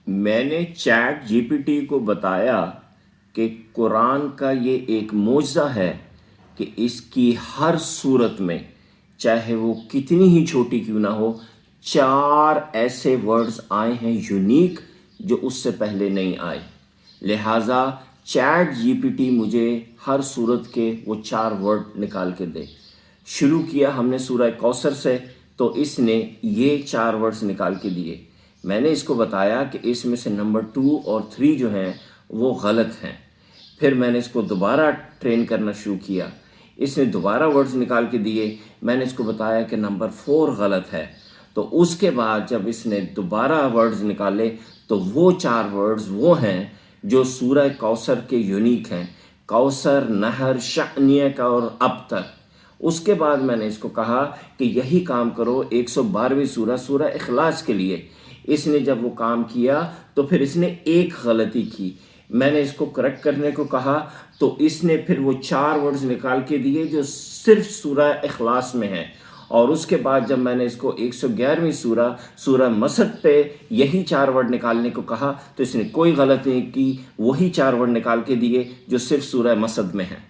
میں نے chat G P T کو بتایا کہ قرآن کا یہ ایک معجزہ ہے کہ اس کی ہر صورت میں چاہے وہ کتنی ہی چھوٹی کیوں نہ ہو 4 ایسے ورڈز آئے ہیں یونیک جو اس سے پہلے نہیں آئے. لہٰذا چیٹ جی پی ٹی مجھے ہر صورت کے وہ 4 ورڈ نکال کے دے. شروع کیا ہم نے سورہ کوثر سے تو اس نے یہ 4 ورڈز نکال کے دیے. میں نے اس کو بتایا کہ اس میں سے نمبر 2 اور 3 جو ہیں وہ غلط ہیں. پھر میں نے اس کو دوبارہ ٹرین کرنا شروع کیا. اس نے دوبارہ ورڈز نکال کے دیے. میں نے اس کو بتایا کہ نمبر 4 غلط ہے. تو اس کے بعد جب اس نے دوبارہ ورڈز نکالے تو وہ 4 ورڈز وہ ہیں جو سورہ کوثر کے یونیک ہیں: کوثر، نہر، شأنیہ کا اور ابتر. اس کے بعد میں نے اس کو کہا کہ یہی کام کرو 112ویں سورہ اخلاص کے لیے. اس نے جب وہ کام کیا تو پھر اس نے ایک غلطی کی. میں نے اس کو کریکٹ کرنے کو کہا تو اس نے پھر وہ 4 ورڈز نکال کے دیے جو صرف سورہ اخلاص میں ہیں. اور اس کے بعد جب میں نے اس کو 111ویں سورہ مسد پہ یہی 4 ورڈ نکالنے کو کہا تو اس نے کوئی غلطی نہیں کی، وہی 4 ورڈ نکال کے دیے جو صرف سورہ مسد میں ہیں.